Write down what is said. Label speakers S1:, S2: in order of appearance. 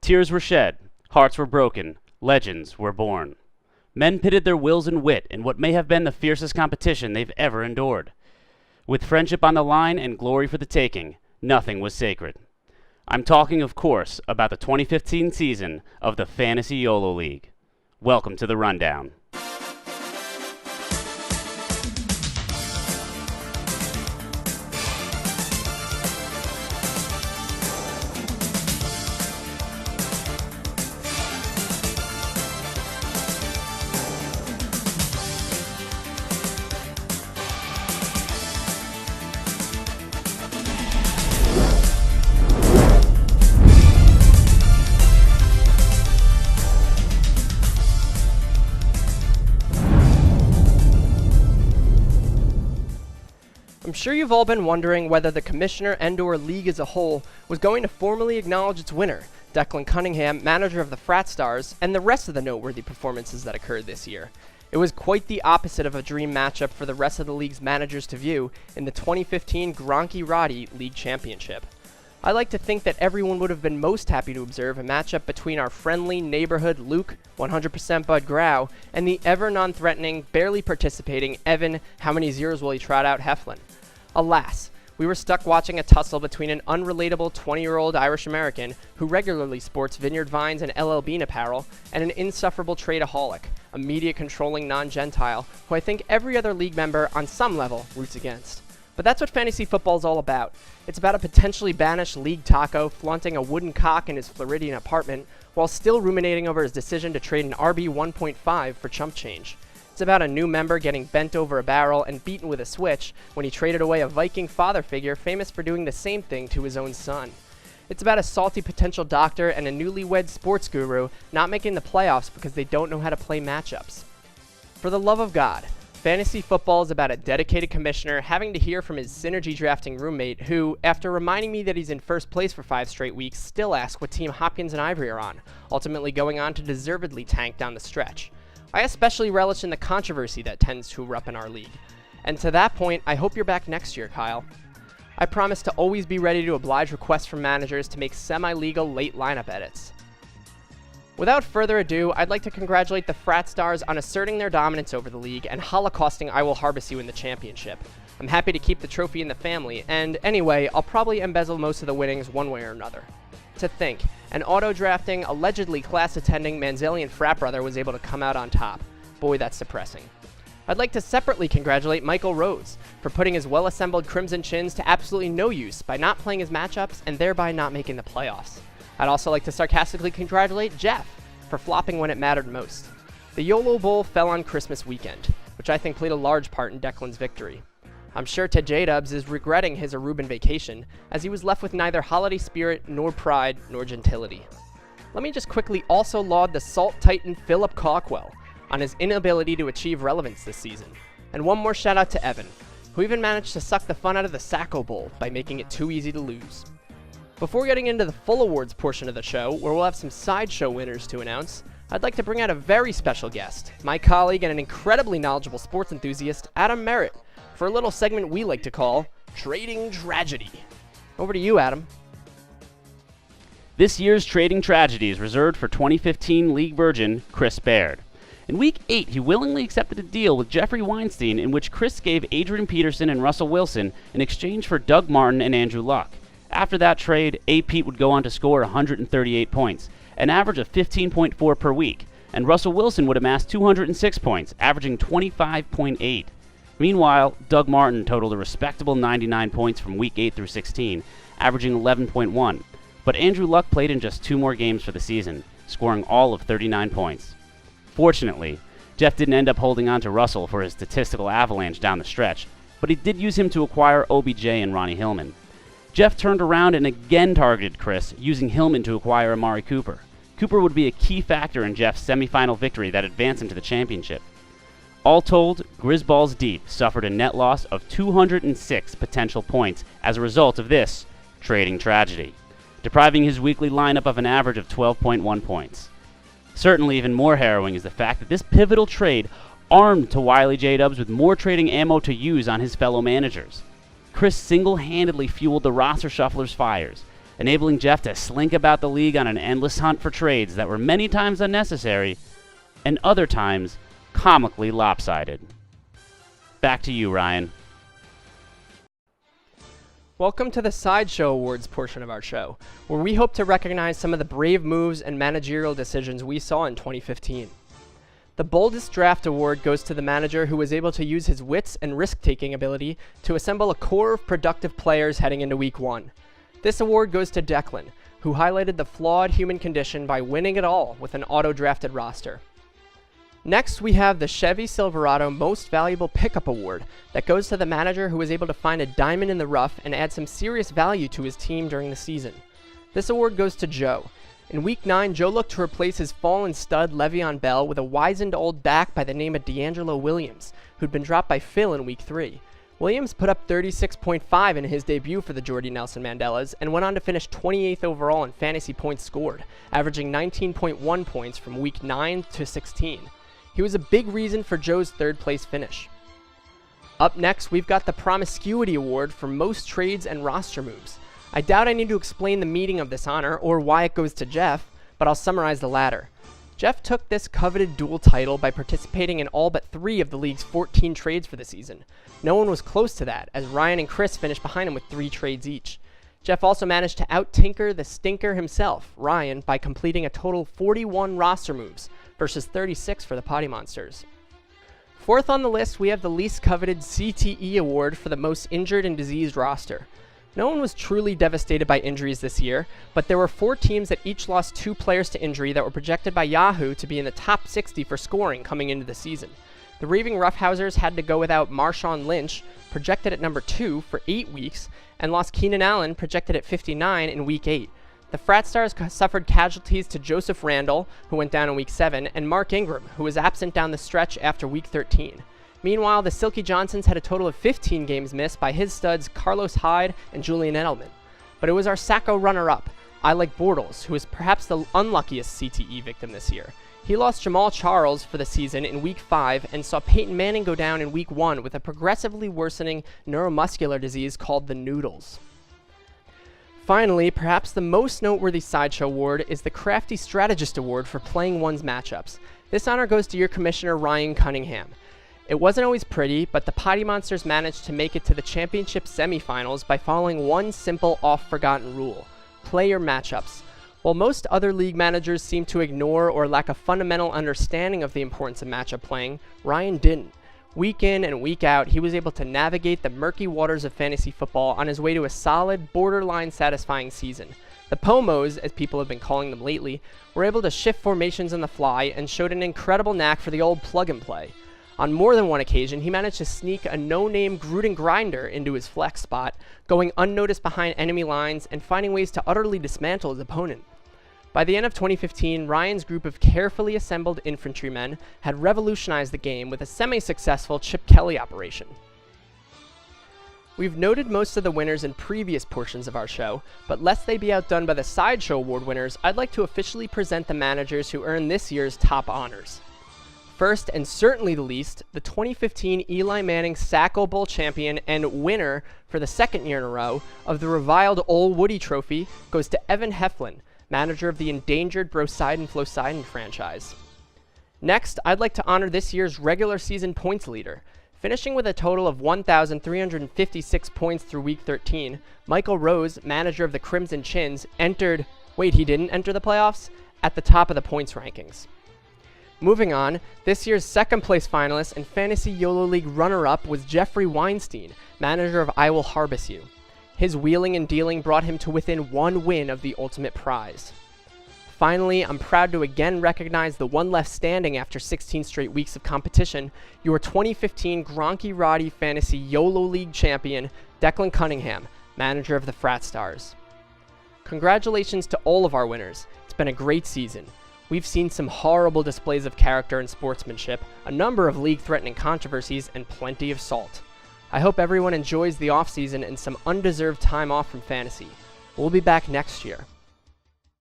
S1: Tears were shed, hearts were broken, legends were born. Men pitted their wills and wit in what may have been the fiercest competition they've ever endured. With friendship on the line and glory for the taking, nothing was sacred. I'm talking, of course, about the 2015 season of the Fantasy Yolo League. Welcome to the Rundown.
S2: I'm sure you've all been wondering whether the commissioner and/or league as a whole was going to formally acknowledge its winner, Declan Cunningham, manager of the Frat Stars, and the rest of the noteworthy performances that occurred this year. It was quite the opposite of a dream matchup for the rest of the league's managers to view in the 2015 Gronky-Roddy League Championship. I like to think that everyone would have been most happy to observe a matchup between our friendly neighborhood Luke, 100% Bud Grau, and the ever non-threatening, barely participating Evan, how many zeros will he trot out, Heflin. Alas, we were stuck watching a tussle between an unrelatable 20-year-old Irish-American who regularly sports Vineyard Vines and LL Bean apparel, and an insufferable tradeaholic, a media-controlling non-Gentile who I think every other league member on some level roots against. But that's what fantasy football is all about. It's about a potentially banished league taco flaunting a wooden cock in his Floridian apartment while still ruminating over his decision to trade an RB 1.5 for chump change. It's about a new member getting bent over a barrel and beaten with a switch when he traded away a Viking father figure famous for doing the same thing to his own son. It's about a salty potential doctor and a newlywed sports guru not making the playoffs because they don't know how to play matchups. For the love of God, fantasy football is about a dedicated commissioner having to hear from his synergy drafting roommate who, after reminding me that he's in first place for 5 straight weeks, still asks what team Hopkins and Ivory are on, ultimately going on to deservedly tank down the stretch. I especially relish in the controversy that tends to erupt in our league. And to that point, I hope you're back next year, Kyle. I promise to always be ready to oblige requests from managers to make semi-legal late lineup edits. Without further ado, I'd like to congratulate the Frat Stars on asserting their dominance over the league and holocausting I Will Harvest You in the championship. I'm happy to keep the trophy in the family, and anyway, I'll probably embezzle most of the winnings one way or another. To think, an auto-drafting, allegedly class-attending Manzalian frat brother was able to come out on top. Boy, that's depressing. I'd like to separately congratulate Michael Rhodes for putting his well-assembled Crimson Chins to absolutely no use by not playing his matchups and thereby not making the playoffs. I'd also like to sarcastically congratulate Jeff for flopping when it mattered most. The Yolo Bowl fell on Christmas weekend, which I think played a large part in Declan's victory. I'm sure Ted J-Dubs is regretting his Aruban vacation, as he was left with neither holiday spirit, nor pride, nor gentility. Let me just quickly also laud the Salt Titan Philip Cockwell on his inability to achieve relevance this season. And one more shout out to Evan, who even managed to suck the fun out of the Sacco Bowl by making it too easy to lose. Before getting into the full awards portion of the show, where we'll have some sideshow winners to announce, I'd like to bring out a very special guest, my colleague and an incredibly knowledgeable sports enthusiast, Adam Merritt, for a little segment we like to call Trading Tragedy. Over to you, Adam.
S1: This year's Trading Tragedy is reserved for 2015 League Virgin Chris Baird. In Week 8, he willingly accepted a deal with Jeffrey Weinstein in which Chris gave Adrian Peterson and Russell Wilson in exchange for Doug Martin and Andrew Luck. After that trade, A. Pete would go on to score 138 points, an average of 15.4 per week, and Russell Wilson would amass 206 points, averaging 25.8. Meanwhile, Doug Martin totaled a respectable 99 points from Week 8 through 16, averaging 11.1. But Andrew Luck played in just 2 more games for the season, scoring all of 39 points. Fortunately, Jeff didn't end up holding on to Russell for his statistical avalanche down the stretch, but he did use him to acquire OBJ and Ronnie Hillman. Jeff turned around and again targeted Chris, using Hillman to acquire Amari Cooper. Cooper would be a key factor in Jeff's semifinal victory that advanced him to the championship. All told, Grizzballs Deep suffered a net loss of 206 potential points as a result of this trading tragedy, depriving his weekly lineup of an average of 12.1 points. Certainly even more harrowing is the fact that this pivotal trade armed to Wiley J-Dubs with more trading ammo to use on his fellow managers. Chris single-handedly fueled the roster shuffler's fires, enabling Jeff to slink about the league on an endless hunt for trades that were many times unnecessary and other times comically lopsided. Back to you, Ryan.
S2: Welcome to the Sideshow Awards portion of our show, where we hope to recognize some of the brave moves and managerial decisions we saw in 2015. The Boldest Draft Award goes to the manager who was able to use his wits and risk-taking ability to assemble a core of productive players heading into Week 1. This award goes to Declan, who highlighted the flawed human condition by winning it all with an auto-drafted roster. Next, we have the Chevy Silverado Most Valuable Pickup Award that goes to the manager who was able to find a diamond in the rough and add some serious value to his team during the season. This award goes to Joe. In Week 9, Joe looked to replace his fallen stud Le'Veon Bell with a wizened old back by the name of D'Angelo Williams, who'd been dropped by Phil in Week 3. Williams put up 36.5 in his debut for the Jordy Nelson Mandelas and went on to finish 28th overall in fantasy points scored, averaging 19.1 points from Week 9 to 16. He was a big reason for Joe's third-place finish. Up next, we've got the Promiscuity Award for most trades and roster moves. I doubt I need to explain the meaning of this honor or why it goes to Jeff, but I'll summarize the latter. Jeff took this coveted dual title by participating in all but 3 of the league's 14 trades for the season. No one was close to that, as Ryan and Chris finished behind him with 3 trades each. Jeff also managed to out-tinker the stinker himself, Ryan, by completing a total of 41 roster moves, versus 36 for the Potty Monsters. Fourth on the list, we have the least coveted CTE award for the most injured and diseased roster. No one was truly devastated by injuries this year, but there were 4 teams that each lost 2 players to injury that were projected by Yahoo to be in the top 60 for scoring coming into the season. The Raving Roughhousers had to go without Marshawn Lynch, projected at number 2 for 8 weeks, and lost Keenan Allen, projected at 59 in Week 8. The Frat Stars suffered casualties to Joseph Randall, who went down in Week 7, and Mark Ingram, who was absent down the stretch after Week 13. Meanwhile, the Silky Johnsons had a total of 15 games missed by his studs Carlos Hyde and Julian Edelman. But it was our Sacco runner-up, I Like Bortles, who was perhaps the unluckiest CTE victim this year. He lost Jamal Charles for the season in Week 5 and saw Peyton Manning go down in Week 1 with a progressively worsening neuromuscular disease called the noodles. Finally, perhaps the most noteworthy Sideshow Award is the Crafty Strategist Award for playing one's matchups. This honor goes to your commissioner, Ryan Cunningham. It wasn't always pretty, but the Potty Monsters managed to make it to the championship semifinals by following one simple, oft-forgotten rule: play your matchups. While most other league managers seem to ignore or lack a fundamental understanding of the importance of matchup playing, Ryan didn't. Week in and week out, he was able to navigate the murky waters of fantasy football on his way to a solid, borderline satisfying season. The Pomos, as people have been calling them lately, were able to shift formations on the fly and showed an incredible knack for the old plug-and-play. On more than one occasion, he managed to sneak a no-name Gruden grinder into his flex spot, going unnoticed behind enemy lines and finding ways to utterly dismantle his opponent. By the end of 2015, Ryan's group of carefully assembled infantrymen had revolutionized the game with a semi-successful Chip Kelly operation. We've noted most of the winners in previous portions of our show, but lest they be outdone by the Sideshow Award winners, I'd like to officially present the managers who earned this year's top honors. First, and certainly the least, the 2015 Eli Manning Sacco Bowl champion and winner for the second year in a row of the reviled Old Woody Trophy goes to Evan Heflin, manager of the endangered Brosidon Flosidon franchise. Next, I'd like to honor this year's regular season points leader. Finishing with a total of 1,356 points through Week 13, Michael Rose, manager of the Crimson Chins, he didn't enter the playoffs, at the top of the points rankings. Moving on, this year's second place finalist and Fantasy Yolo League runner-up was Jeffrey Weinstein, manager of I Will Harvest You. His wheeling and dealing brought him to within 1 win of the ultimate prize. Finally, I'm proud to again recognize the one left standing after 16 straight weeks of competition, your 2015 Gronky Roddy Fantasy YOLO League champion, Declan Cunningham, manager of the Frat Stars. Congratulations to all of our winners. It's been a great season. We've seen some horrible displays of character and sportsmanship, a number of league-threatening controversies, and plenty of salt. I hope everyone enjoys the off-season and some undeserved time off from fantasy. We'll be back next year.